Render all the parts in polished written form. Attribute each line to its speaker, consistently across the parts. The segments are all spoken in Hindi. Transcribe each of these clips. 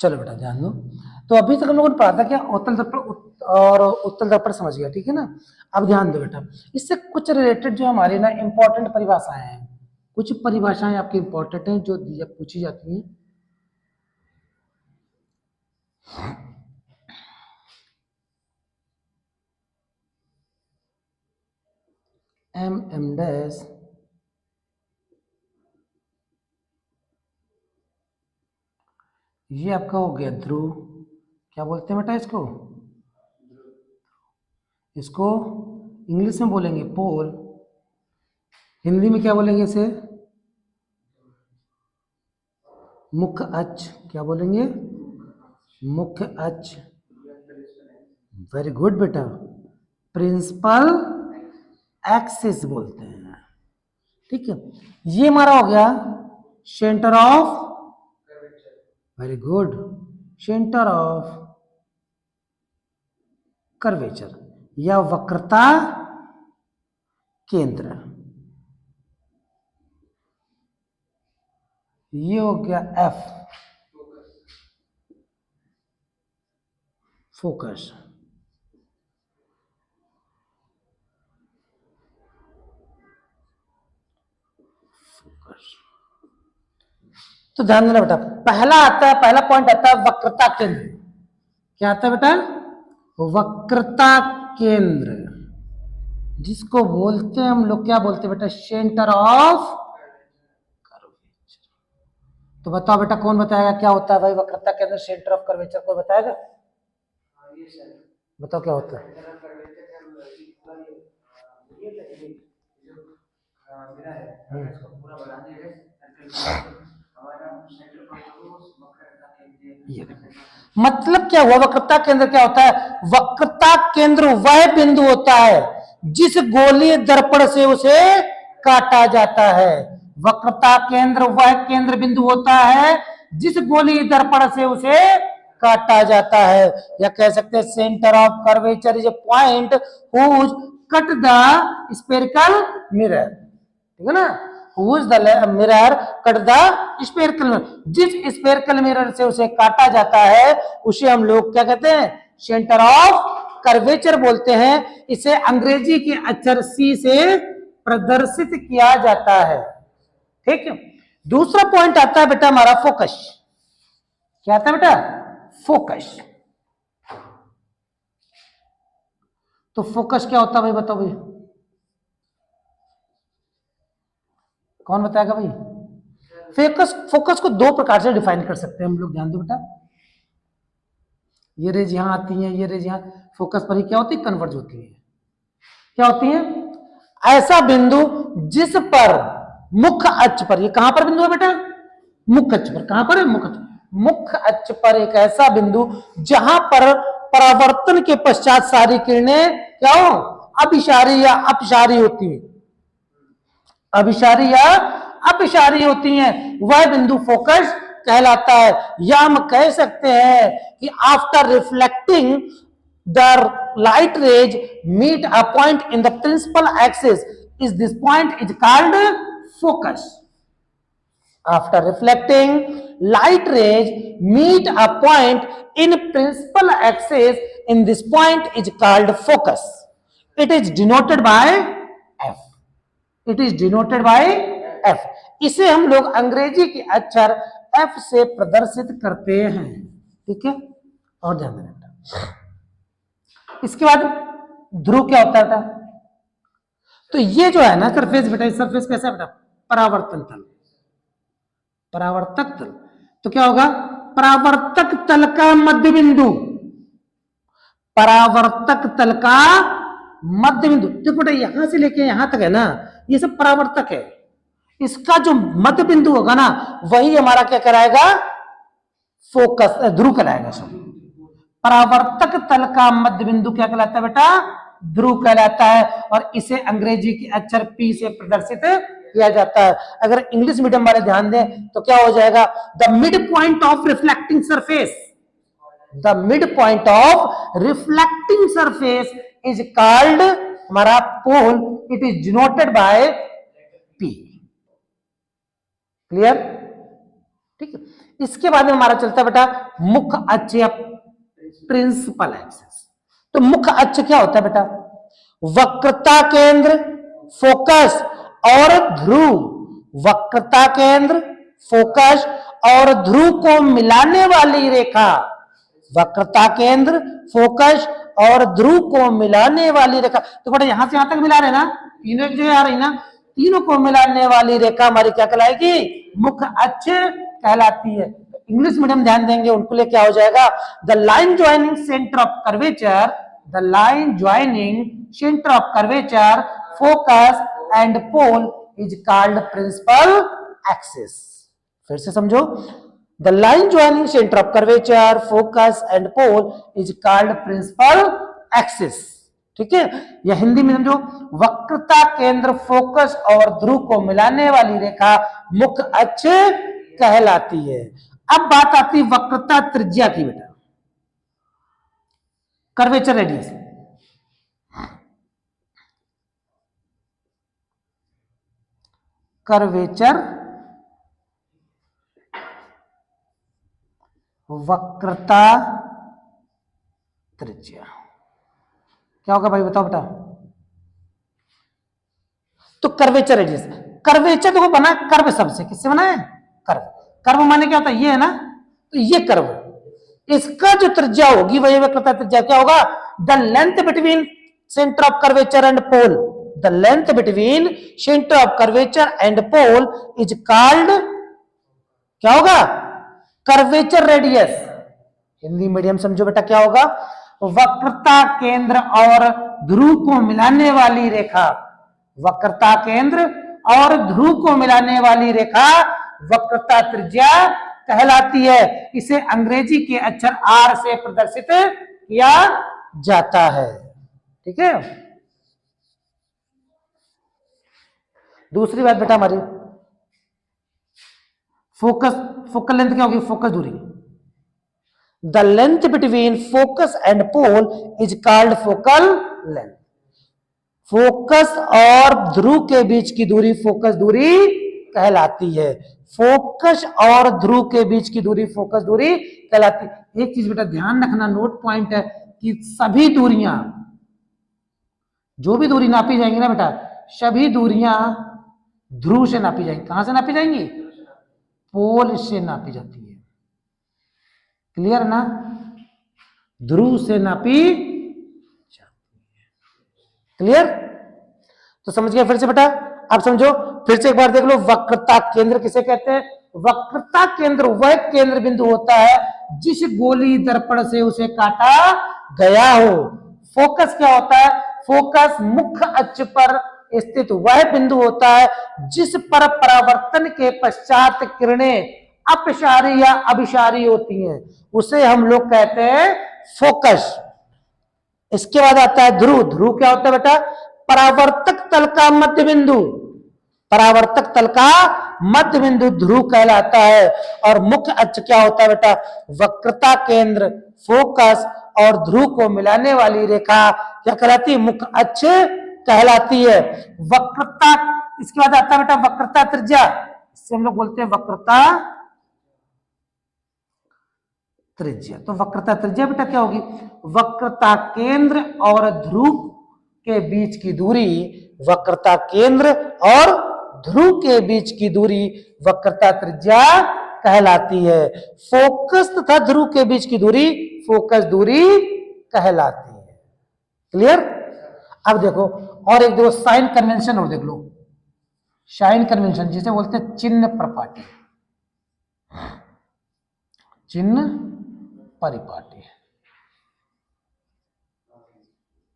Speaker 1: चलो बेटा ध्यान दो। तो अभी तक हम लोगों ने पढ़ा था क्या, अवतल दर्पण और उत्तल दर्पण समझ गया, ठीक है ना। अब ध्यान दो बेटा, इससे कुछ रिलेटेड जो हमारे ना इंपॉर्टेंट परिभाषाएं हैं, कुछ परिभाषाएं आपकी इंपॉर्टेंट हैं जो पूछी जाती हैं। एम डैश ये आपका हो गया ध्रुव, क्या बोलते हैं बेटा इसको, इसको इंग्लिश में बोलेंगे पोल, हिंदी में क्या बोलेंगे इसे, मुख्य अक्ष, क्या बोलेंगे, मुख्य अक्ष। वेरी गुड बेटा, प्रिंसिपल एक्सिस बोलते हैं, ठीक है। ये हमारा हो गया centre of, very good, centre of curvature या वक्रता केंद्र। ये हो गया एफ, फोकस। तो ध्यान देना बेटा, पहला आता है, पहला पॉइंट आता है वक्रता केंद्र। क्या आता है बेटा, वक्रता केंद्र, जिसको बोलते हैं हम लोग, क्या बोलते हैं बेटा, सेंटर ऑफ कर्वेचर। तो बताओ बेटा कौन बताएगा क्या होता है भाई वक्रता केंद्र, सेंटर ऑफ कर्वेचर, कोई बताएगा, बताओ क्या होता है। मतलब क्या हुआ, वक्रता केंद्र क्या होता है, वक्रता केंद्र वह बिंदु होता है जिस गोलीय दर्पण से उसे काटा जाता है। वक्रता केंद्र वह केंद्र बिंदु होता है जिस गोलीय दर्पण से उसे काटा जाता है, या कह सकते हैं centre of curvature is a point whose cut the spherical mirror, ठीक है ना, whose the mirror cut the spherical mirror, जिस स्फेरिकल मिरर से उसे काटा जाता है उसे हम लोग क्या कहते हैं, सेंटर ऑफ कर्वेचर बोलते हैं। इसे अंग्रेजी के अक्षर सी से प्रदर्शित किया जाता है, ठीक है। दूसरा पॉइंट आता है बेटा हमारा फोकस। क्या आता है बेटा, फोकस। तो फोकस क्या होता है भाई, बताओ भाई, कौन बताएगा भाई। फोकस, फोकस को दो प्रकार से डिफाइन कर सकते हैं हम लोग, ध्यान दो बेटा। ये रेज यहां आती है, ये रेज यहां, फोकस पर ही क्या होती है, कन्वर्ज होती है। क्या होती है, ऐसा बिंदु जिस पर मुख्य अक्ष पर, ये कहां पर बिंदु है बेटा, मुख्य अक्ष पर, कहां पर है, मुख्य अक्ष पर एक ऐसा बिंदु जहां पर परावर्तन के पश्चात सारी किरणें क्या हो, अभिसारी या अपसारी होती है, अभिसारी या अपसारी होती हैं, वह बिंदु फोकस कहलाता है। या हम कह सकते हैं कि after reflecting the light rays meet a point in the principal axis is this point is called focus. After reflecting light rays meet a point in principal axis in this point is called focus. It is denoted by F. It is denoted by F. इसे हम लोग अंग्रेजी के अक्षर F से प्रदर्शित करते हैं, ठीक है। और ध्यान देना, इसके बाद ध्रुव क्या होता है, तो ये जो है ना सरफेस बेटा, सरफेस कैसा बेटा, परावर्तन तल, परावर्तक तल। तो क्या होगा, परावर्तक तल का मध्य बिंदु, परावर्तक तल का मध्य बिंदु, देखो बेटा यहां से लेके यहां तक है ना, ये सब परावर्तक है, इसका जो मध्य बिंदु होगा ना वही हमारा क्या कराएगा, फोकस, ध्रुव कहलाएगा। सब परावर्तक तल का मध्य बिंदु क्या कहलाता है बेटा, ध्रुव कहलाता है, और इसे अंग्रेजी के अक्षर P से प्रदर्शित किया जाता है। अगर इंग्लिश मीडियम वाले ध्यान दें तो क्या हो जाएगा, the mid point of reflecting surface, the mid point of reflecting surface is called हमारा pole, it is denoted by P। Clear, ठीक है। इसके बाद में हमारा चलता है बेटा मुख्य अक्ष या प्रिंसिपल एक्सिस। तो मुख्य अक्ष क्या होता है बेटा? वक्रता केंद्र, फोकस और ध्रुव। वक्रता केंद्र, फोकस और ध्रुव को मिलाने वाली रेखा। वक्रता केंद्र, फोकस और ध्रुव को मिलाने वाली रेखा। तो बेटा यहां से यहां तक मिला रहे ना, तीनों एक जगह आ रही ना, तीनों को मिलाने वाली रेखा हमारी क्या कहलाएगी? मुख्य अक्ष कहलाती है। इंग्लिश मीडियम ध्यान देंगे उनको लिए क्या हो जाएगा? The line joining centre of curvature, the line joining centre of curvature, focus and pole is called principal axis. फिर से समझो, the line joining centre of curvature, focus and pole is called principal axis. ठीक है, या हिंदी में समझो, वक्रता केंद्र, फोकस और ध्रुव को मिलाने वाली रेखा मुख्य अक्ष कहलाती है। अब बात आती है वक्रता त्रिज्या की बेटा, कर्वेचर रेडियस। कर्वेचर वक्रता त्रिज्या क्या होगा भाई? बताओ बेटा। तो कर्वेचर रेडियस, कर्वेचर देखो बना कर्व शब्द से, किससे बना है? कर्व। कर्व माने क्या होता है? ये है ना, तो ये कर्व, इसका जो त्रिज्या होगी वही वक्रता त्रिज्या क्या होगा? The length between centre of curvature and pole, the length between centre of curvature and pole is called क्या होगा? Curvature radius. हिंदी मीडियम समझो बेटा क्या होगा? वक्रता केंद्र और ध्रुव को मिलाने वाली रेखा। वक्रता केंद्र और ध्रुव को मिलाने वाली रेखा वक्रता त्रिज्या कहलाती है। इसे अंग्रेजी के अक्षर आर से प्रदर्शित किया जाता है। ठीक है, दूसरी बात बेटा हमारी फोकस, फोकल लेंथ क्या होगी? फोकस दूरी। The length between focus and pole is called focal length. Focus और ध्रुव के बीच की दूरी फोकस दूरी कहलाती है। फोकस और ध्रुव के बीच की दूरी फोकस दूरी कहलाती है। एक चीज बेटा ध्यान रखना, नोट पॉइंट है कि सभी दूरियां, जो भी दूरी नापी जाएंगी ना बेटा, सभी दूरियां ध्रुव से नापी जाएंगी। कहां से नापी जाएंगी? पोल से नापी जाती है। क्लियर ना? ध्रुव से नापी जाती है। क्लियर? तो समझ गया फिर से बेटा? अब समझो, फिर से एक बार देख लो, वक्रता केंद्र किसे कहते हैं? वक्रता केंद्र वह केंद्र बिंदु होता है जिस गोली दर्पण से उसे काटा गया हो। फोकस क्या होता है? फोकस मुख्य अक्ष पर स्थित वह बिंदु होता है जिस पर परावर्तन के पश्चात किरणें अपसारी या अभिसारी होती हैं, उसे हम लोग कहते हैं फोकस। इसके बाद आता है ध्रुव। ध्रुव क्या होता है बेटा? परावर्तक तल का मध्य बिंदु। परावर्तक तल का मध्य बिंदु ध्रुव कहलाता है। और मुख्य अक्ष क्या होता है बेटा? वक्रता केंद्र, फोकस और ध्रुव को मिलाने वाली रेखा क्या कहलाती है? मुख्य अक्ष कहलाती है। वक्रता, इसके बाद आता है बेटा वक्रता त्रिज्या। इससे हम लोग बोलते हैं वक्रता त्रिज्या। तो वक्रता त्रिज्या बेटा क्या होगी? वक्रता केंद्र और ध्रुव के बीच की दूरी, वक्रता केंद्र और ध्रुव के बीच की दूरी वक्रता त्रिज्या कहलाती है। फोकस तथा ध्रुव के बीच की दूरी फोकस दूरी कहलाती है। क्लियर? अब देखो और एक देखो साइन कन्वेंशन और देख लो। साइन कन्वेंशन जिसे बोलते हैं चिन्ह प्रपाटी, चिन्ह परिपाटी,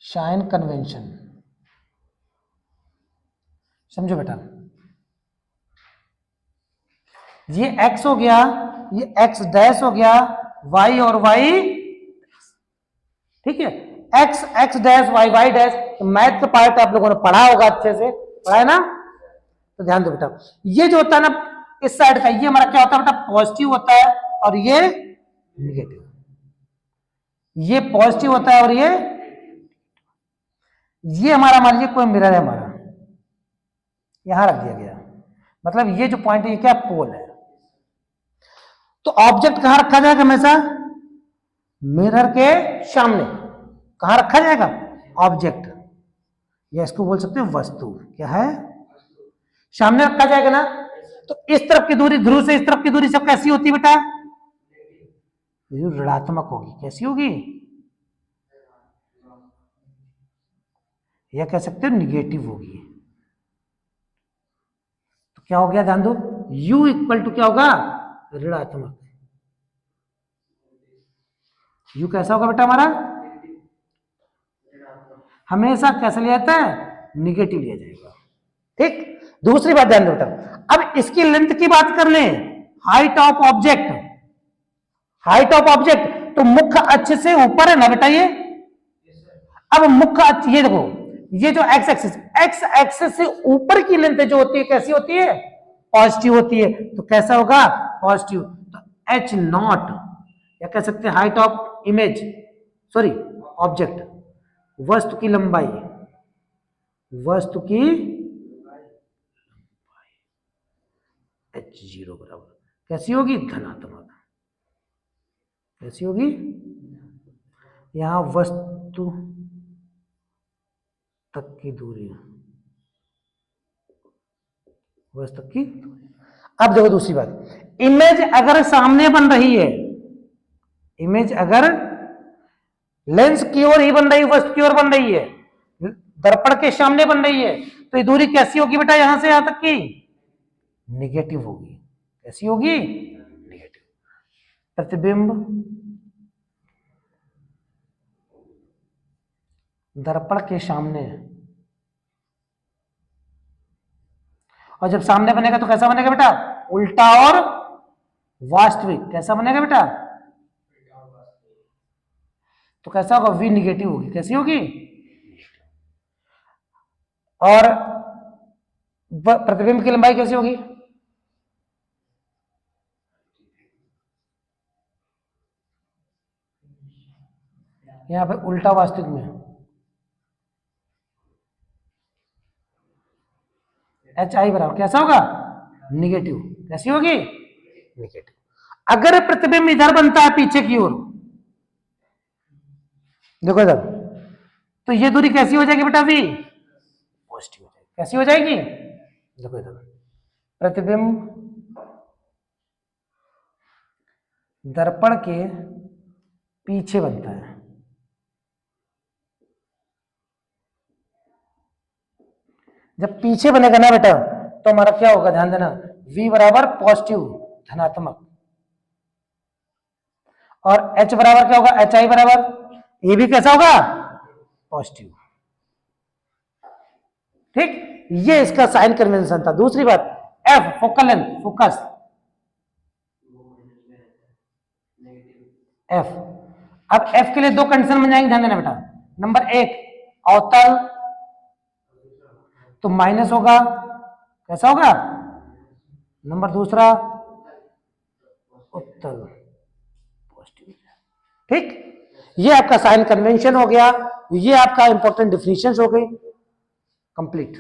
Speaker 1: साइन कन्वेंशन। समझो बेटा, ये x हो गया, ये x डैश हो गया, y और y, ठीक है, x डैश y डैश। तो मैथ का पार्ट आप लोगों ने पढ़ा होगा, अच्छे से पढ़ा है ना? तो ध्यान दो बेटा, ये जो होता है ना इस साइड का, ये हमारा क्या होता है बेटा? पॉजिटिव होता है और ये निगेटिव। ये पॉजिटिव होता है और ये हमारा मान लीजिए कोई मिरर है हमारा, यहां रख दिया गया, मतलब ये जो पॉइंट है ये क्या? पोल है। तो ऑब्जेक्ट कहां रखा जाएगा हमेशा? मिरर के सामने। कहां रखा जाएगा ऑब्जेक्ट? या इसको बोल सकते हैं वस्तु। क्या है? सामने रखा जाएगा ना। तो इस तरफ की दूरी, ध्रुव से इस तरफ की दूरी सब कैसी होती है बेटा? ऋणात्मक होगी। कैसी होगी? या कह सकते हो निगेटिव होगी। तो क्या हो गया ध्यान दो, u इक्वल टू क्या होगा? ऋणात्मक। u कैसा होगा बेटा हमारा? हमेशा कैसे लिया जाता है? निगेटिव लिया जाएगा। ठीक। दूसरी बात ध्यान दो बेटा, अब इसकी लेंथ की बात कर ले, height of object. Height of object तो मुख्य अक्ष से ऊपर है ना बेटा ये। अब मुख्य अक्ष ये देखो, ये जो एक्स एक्सिस से ऊपर की लेंथ जो होती है कैसी होती है? पॉजिटिव होती है। तो कैसा होगा? पॉजिटिव। तो एच नॉट, या कह सकते हैं height of image, sorry object, वस्तु की लंबाई, वस्तु की h0 बराबर कैसी होगी? धनात्मक। कैसी होगी? यहां वस्तु तक की दूरी, वस्तु की। अब देखो दूसरी बात, इमेज अगर सामने बन रही है, इमेज अगर लेंस की ओर ही बन रही, वस्तु की ओर बन रही है, दर्पण के सामने बन रही है, तो ये दूरी कैसी होगी बेटा? यहां से यहां तक की निगेटिव होगी। कैसी होगी? निगेटिव। प्रतिबिंब दर्पण के सामने, और जब सामने बनेगा तो कैसा बनेगा बेटा? उल्टा और वास्तविक। कैसा बनेगा बेटा? तो कैसा होगा? वी निगेटिव होगी। कैसी होगी? और प्रतिबिंब की लंबाई कैसी होगी? यहां पे उल्टा वास्तविक में एच आई बराबर कैसा होगा? निगेटिव। कैसी होगी? निगेटिव। अगर प्रतिबिंब इधर बनता है पीछे की ओर, देखो इधर, तो ये दूरी कैसी हो जाएगी बेटा? वी पॉजिटिव हो जाएगी। कैसी हो जाएगी? देखो इधर, प्रतिबिंब दर्पण के पीछे बनता है, जब पीछे बनेगा ना बेटा तो हमारा क्या होगा? ध्यान देना, v बराबर पॉजिटिव, धनात्मक, और h बराबर क्या होगा? एच आई बराबर, ये भी कैसा होगा? पॉजिटिव। ठीक। ये इसका साइन कन्वेंशन था। दूसरी बात, f focal length, focus, f। अब f के लिए दो कंडीशन बन जाएंगे, ध्यान देना बेटा। नंबर एक, अवतल तो माइनस होगा। कैसा होगा? नंबर दूसरा, उत्तल, पॉजिटिव। ठीक। ये आपका साइन कन्वेंशन हो गया, ये आपका इंपॉर्टेंट डिफिनेशन हो गई, कंप्लीट।